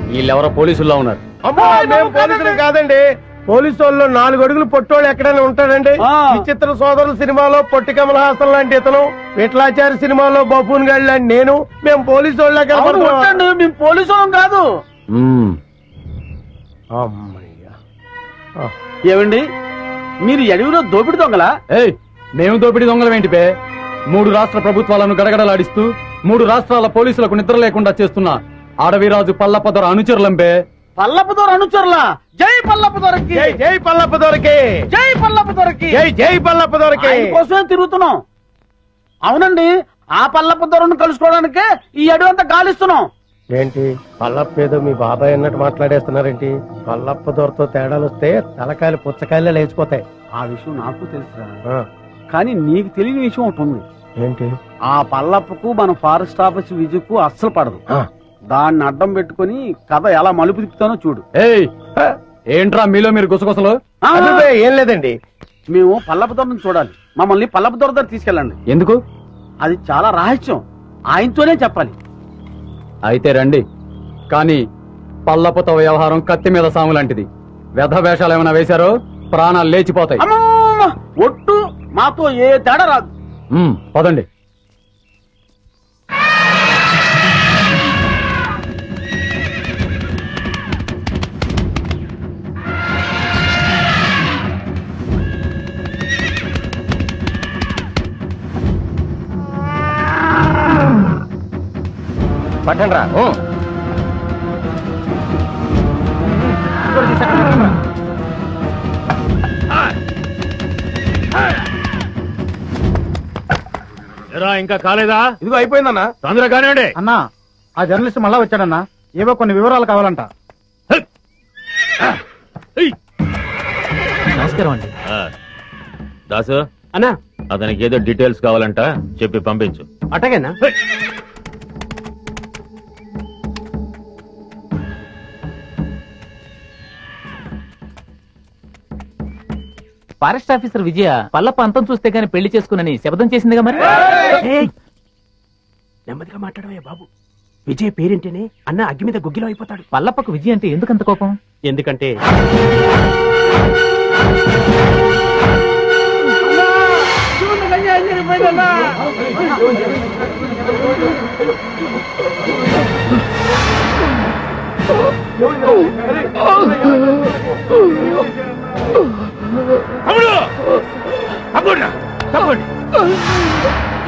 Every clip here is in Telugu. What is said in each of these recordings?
వీళ్ళెవరో పోలీసుల్లో ఉన్నారు. మేము పోలీసులు కాదండి. పోలీసు వాళ్ళు 4 అడుగులు పొట్టోళ్ళు ఎక్కడైనా ఉంటాడండి. విచిత్ర సోదరుల సినిమాలో పొట్టి కమల్ హాసన్ లాంటి ఇతను, విఠలాచారి సినిమాలో బఫూన్ గాడి లాంటి నేను, మేము పోలీసు వాళ్ళ మేము పోలీసు వాళ్ళం కాదు. ఏమండి మీరు అడవిలో దోపిడి దొంగలా? మేము దోపిడీ దొంగలం ఏంటి పే? 3 రాష్ట్ర ప్రభుత్వాలను గడగడలాడిస్తూ 3 రాష్ట్రాల పోలీసులకు నిద్ర లేకుండా చేస్తున్న అడవిరాజు పల్లప్పదొర అనుచరులంపే. పల్లప్పదొర అనుచరులా? జై పల్లప్పదొరకి! జై పల్లప్పదొరకి! జై పల్లప్పదొరకి! జై పల్లప్పదొరకి! కోసమే తిరుగుతున్నాం. అవునండి, ఆ పల్లప్పదొరను కలుసుకోవడానికే ఈ అడవంతా గాలిస్తున్నాం. ఏంటి పల్లప్ప ఏదో మీ బాబాయ్ అన్నట్టు మాట్లాడేస్తున్నారేంటి? పల్లప్ప దొరతో తేడాలు వస్తే తలకాయలు పుచ్చకాయలే లేచిపోతాయి. ఆ విషయం నాకు తెలుసురా, కానీ నీకు తెలియని విషయం ఒకటి ఉంది. ఏంటి? ఆ పల్లప్పకు మన ఫారెస్ట్ ఆఫీస్ విజయకు అస్సలు పడదు. దాన్ని అడ్డం పెట్టుకుని కథ ఎలా మలుపు తిప్పుతానో చూడు. ఏంట్రా మీలో మీరు గుసగుసలు? ఏం లేదండి, మేము పల్లప్ప దొరను చూడాలి. మమ్మల్ని పల్లప్ప దొర దగ్గర తీసుకెళ్ళండి. ఎందుకు? అది చాలా రహస్యం, ఆయనతోనే చెప్పాలి. అయితే రండి, కానీ పల్లపుతో వ్యవహారం కత్తి మీద సాము లాంటిది. వ్యధ వేషాలు ఏమైనా వేశారో ప్రాణాలు లేచిపోతాయి. ఒట్టు మాతో ఏ తేడా రాదు. పదండి. పట్టండి రా. ఇంకా కాలేదా? ఇదిగో అయిపోయిందన్నా. తొందరగా కానివ్వండి. అన్నా, ఆ జర్నలిస్ట్ మళ్ళా వచ్చాడన్నా. ఏవో కొన్ని వివరాలు కావాలంట. నమస్కారం అండి. దాసు అన్నా, అతనికి ఏదో డీటెయిల్స్ కావాలంట, చెప్పి పంపించు. అట్టగేనా? ఫారెస్ట్ ఆఫీసర్ విజయ పల్లప్ప అంతం చూస్తే గానీ పెళ్లి చేసుకునని శపథం చేసిందిగా మరి. నెమ్మదిగా మాట్లాడవే బాబు. విజయ్ పేరేంటేనే అన్న అగ్గి మీద గుగ్గిలో అయిపోతాడు. పల్లప్పకు విజయ అంటే ఎందుకంత కోపం? ఎందుకంటే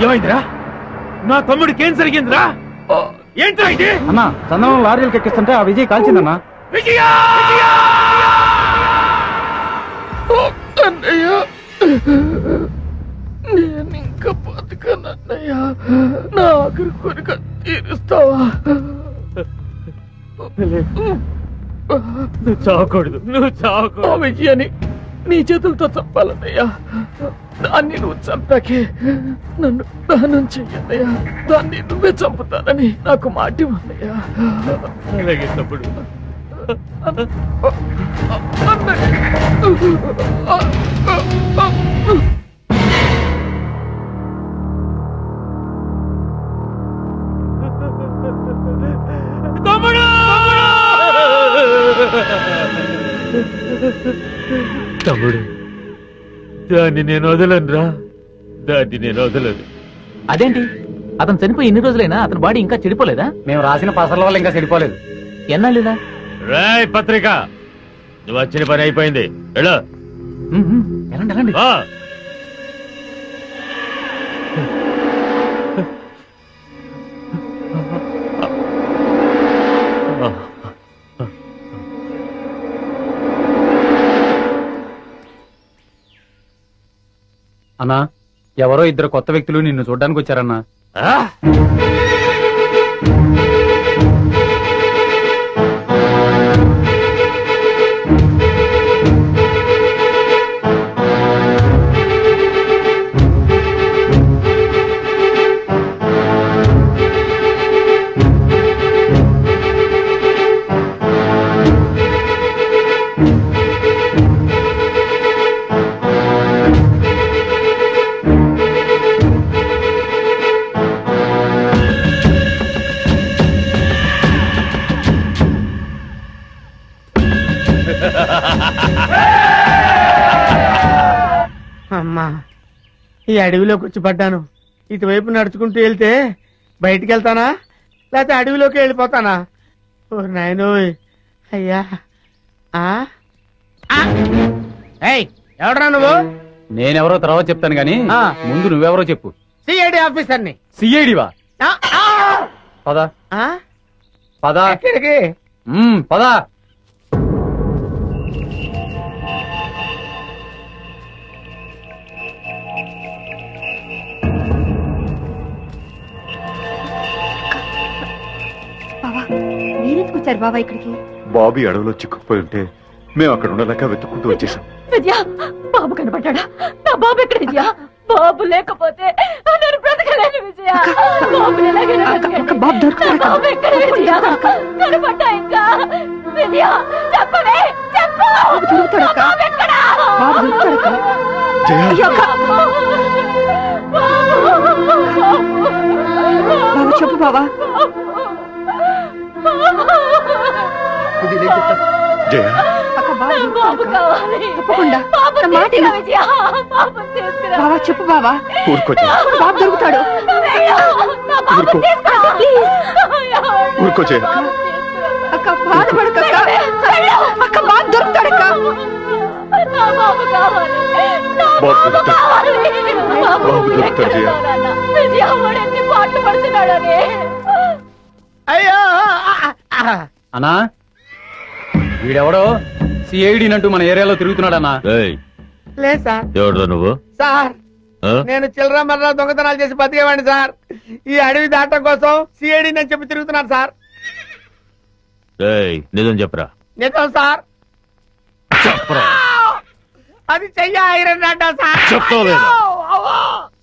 ఏమైందిరా? నా తమ్ముడికి ఏం జరిగిందిరా? ఏంట్రా ఇది? అన్నా, చందనం లారీలకు ఎక్కిస్తుంటే ఆ విజయ్ కాల్చిందన్నా. విజయ! అన్నయ్య, నేను ఇంకా బతకనన్నయ్య. నా ఆఖరి కోరిక తీరుస్తావా? నువ్వు చావకూడదు, నువ్వు చావకూడదు. ఆ విజయాన్ని నీ చేతులతో చంపాలన్నయ్యా. దాన్ని నువ్వు చంపాకే నన్ను దహనం చెయ్యన్నయ్యా. దాన్ని నువ్వే చంపుతానని నాకు మాట ఇవ్వన్నయ్యా. అలాగే తప్పుడు. తమ్ముడు! తమ్ముడు, దాన్ని నేను వదలనురా. దాన్ని నేను వదలను. అదేంటి, అతను చనిపోయి ఎన్ని రోజులైనా అతని బాడీ ఇంకా చెడిపోలేదా? మేము రాసిన పసర్ల వల్ల ఇంకా చెడిపోలేదు. ఎన్నాళ్ళులా? రాయ్ పత్రిక, నువ్వు వచ్చిన పని అయిపోయింది. వెళ్ళు. ఎలాంటి ఎలాంటి? అన్నా, ఎవరో 2 కొత్త వ్యక్తులు నిన్ను చూడ్డానికి వచ్చారన్నా. ఈ అడవిలోకి వచ్చి పడ్డాను. ఇటువైపు నడుచుకుంటూ వెళ్తే బయటికి వెళ్తానా లేకపోతే అడవిలోకి వెళ్ళిపోతానా? ఓ నాయనోయ్ అయ్యా. ఎవడరా నువ్వు? నేనెవరో తర్వాత చెప్తాను గాని ఆ. ముందు నువ్వెవరో చెప్పు. సిఐడి ఆఫీసర్ని. సిఐడివా? పద పద. ఎక్కడికి? పద. బావా మీరెందుకు వచ్చారు బావా ఇక్కడికి? బాబీ అడవిలో చిక్కుకుపోయి ఉంటే మేము అక్కడ ఉండలేక వెతుక్కుంటూ వచ్చేసాం. విజయ బాబు కనబడ్డా? నా బాబు ఎక్కడ విజయ? బాబు లేకపోతే నేను బ్రతకలేను విజయ. బాబు ఎక్కడ విజయ? కనబడ్డా ఇంకా విజయ చెప్పవే చెప్పు. బాబు ఎక్కడ? చెప్పు బావా. జయ బాబు కావాలి. తప్పకుండా బావా చెప్పు బావా. ఊరుకో జయ. బాబు దొరుకుతాడు. ఊరుకో జయ. అక్క బాధపడక అక్క బాబు దొరుకుతాడక్క. బాబు కావాలి. బాబు దొరుకుతాడు జయ. ఎన్ని పాటలు పడుతున్నాడని. అయ్యో అన్నా వీడెవడో సిఐడి అంటూ మన ఏరియాలో తిరుగుతున్నాడన్నా. లేదు సార్. ఎవరు నువ్వు? సార్ నేను చిల్లర మర్ర దొంగతనాలు చేసి బతికేవాడిని సార్. ఈ అడవి దాటం కోసం సిఐడి అని చెప్పి తిరుగుతున్నాను సార్. నిజం చెప్పరా? నిజం సార్. అది చెయ్య ఐరన్ అంట సార్. చెప్తావులేదా?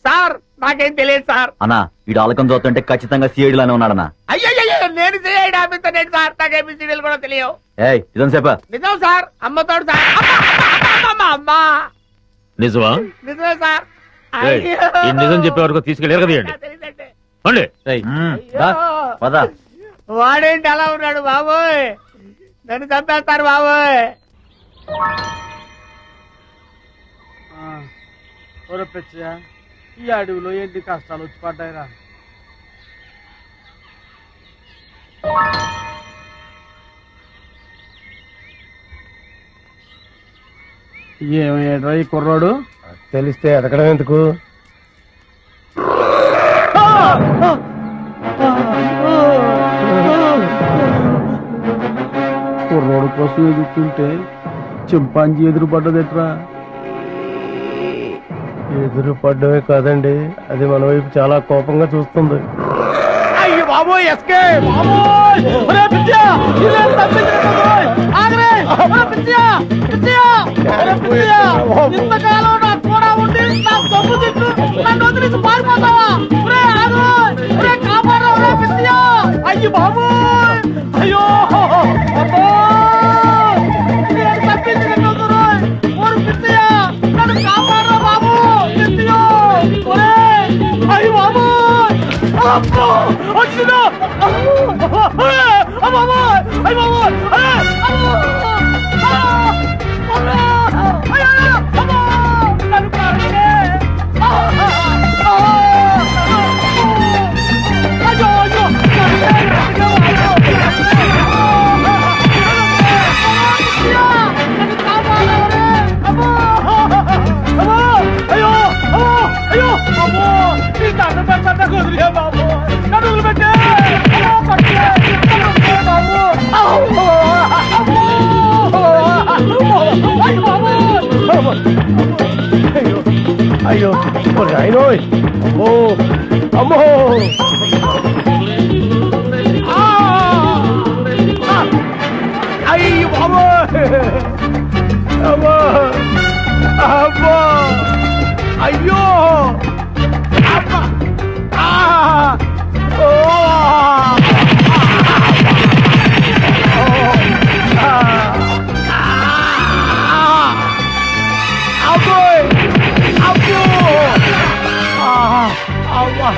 సార్ నాకేం తెలియదు సార్. అన్నా వీడు ఆలకం చూస్తుంటే ఖచ్చితంగా సిఐడి లానే ఉన్నాడన్నా. అయ్యో నేను సిఐడి ఆఫీసర్ ఏంటి సార్? నాకు ఏబిసిడీలు కూడా తెలియవు. ఇదని చెప్పా. నిజం సార్. అమ్మతోడు సార్. అమ్మా నిజమా? నిజమే సార్. ఈ నిజం చెప్పే వరకు తీసుకెళ్ళారు కదండి. పద. వాడేంటి అలా ఉన్నాడు బాబోయ్? నన్ను చంపేస్తారు బాబోయ్. ఒరపెచ్చా ఈ అడవిలో ఎన్ని కష్టాలు వచ్చి పడ్డాయిరా. ఏమయ్యాడ్రా ఈ కుర్రాడు? తెలిస్తే ఎదకడం ఎందుకు? కుర్రోడు కోసం ఎదుగుతుంటే చింపాంజీ ఎదురు పడ్డదెట్రా. ఎదురు పడ్డమే కాదండి, అది మన వైపు చాలా కోపంగా చూస్తుంది. అయ్యో బాబోయ్ ఎస్కే బాబోయ్. ఒరే పిచ్చా ఇల్లు తప్పించుకోబోయ్. ఆగరే ఒరే పిచ్చా పిచ్చా ఒరే పిచ్చా ఇంతకాలం నా కూడా ఉండి నా సొమ్ము తిట్టు నన్ను వదిలేసి పారిపోతావా? ఒరే ఆగు. ఒరే కాపాడు ఒరే పిచ్చా. అయ్యో బాబోయ్. అయ్యో బాబోయ్ నేను తప్పించుకోబోయ్. ఒరే పిచ్చా నన్ను కాపాడు బాబు పిచ్చా. ఒరే అయ్యో బాబోయ్. అబ్బో వచ్చినా అయ్యో అయినోయ్. అమ్మో అమ్మో అయ్యో బాబో అమ్మో అమ్మో అయ్యో అమ్మా ఓ అబ్బోయ్ అబ్బో అవ్వా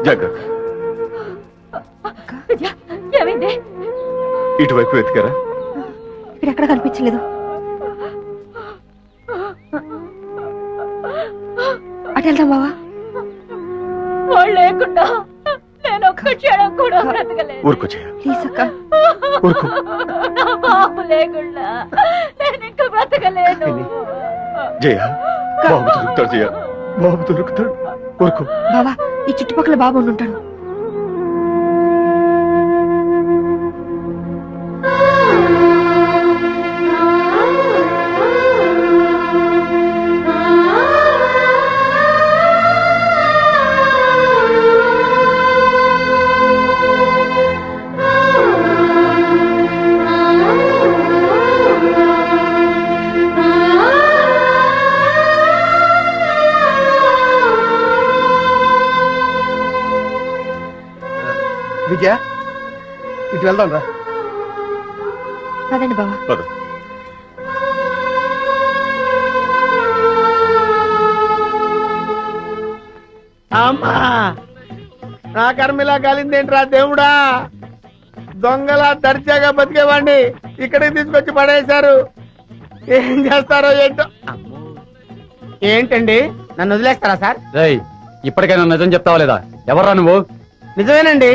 జాగ్రత్త ఇటువైపు వెతికారా? ఇక్కడ ఎక్కడ కనిపించలేదు. అటు వెళ్దాం బావా. వాళ్ళు లేకుండా నేను ఒక్క క్షణం కూడా బ్రతకలేదు. ఊరుకో జయ, ప్లీజ్ అక్క. ఊరుకో. నా బాబు లేకుండా నేను ఇంకా బ్రతకలేను. జయ, బాబు దొరుకుతాడు. జయ, బాబు దొరుకుతాడు. ఊరుకో. బావా, ఈ చుట్టుపక్కల బాబు ఉండుంటాను. విజయ, ఇటు వెళ్దాం రా. అదండి బావా. పద. అమ్మా, నా కర్మిలా కాలిందేంట్రా దేవుడా. దొంగలా దర్జాగా బతికేవాడిని ఇక్కడికి తీసుకొచ్చి పడేశారు. ఏం చేస్తారో ఏంటో. ఏంటండి, నన్ను వదిలేస్తారా సార్? రేయ్, ఇప్పటికైనా నిజం చెప్తావా లేదా? ఎవర్రా నువ్వు? నిజమేనండి,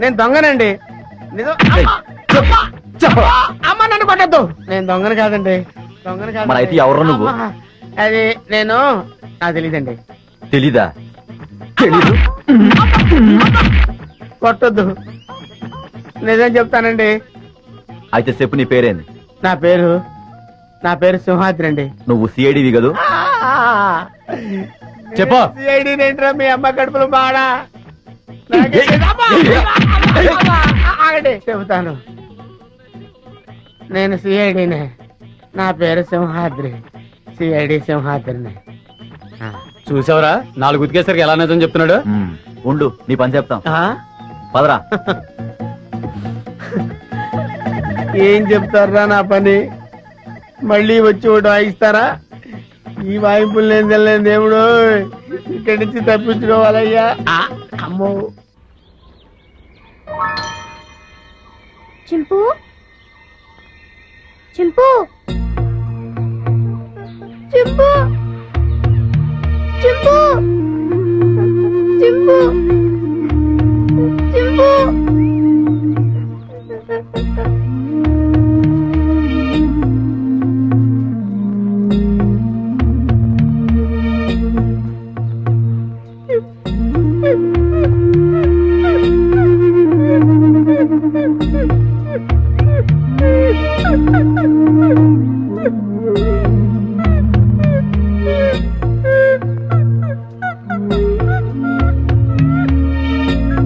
నేను దొంగనండి. నిజం. అమ్మ, నన్ను కొట్టద్దు. నేను దొంగను కాదండి. దొంగను కాదు. మరి అయితే ఎవరు నువ్వు? అది నేను, నాకు తెలీదండి. తెలీదా? తెలీదు. కొట్టద్దు, నిజం చెప్తానండి. అయితే చెప్పు, నీ పేరేంది? నా పేరు సింహాద్రి అండి. నువ్వు సిఐడివి కదూ? చెప్పు. సిఐడి ఏంట్రా, మీ అమ్మ కడుపులో బాడా. ఆగండి, చెబుతాను. నేను సిఐడినే. నా పేరు సింహాద్రి. సిఐడి సింహాద్రిని. చూసావరా, 4 ఉతికేసరికి ఎలా నిజం చెప్తున్నాడు? ఉండు, నీ పని చెప్తాం. పదరా. ఏం చెప్తారా నా పని? మళ్ళీ వచ్చి ఒకటి వాయిస్తారా? ఈ వాయింపులు నేను తెలియని దేవుడు, ఇక్కడి నుంచి తప్పించుకోవాలయ్యా. అమ్మో. చింపు, చింపు, చింపు, చింపు, చింపు.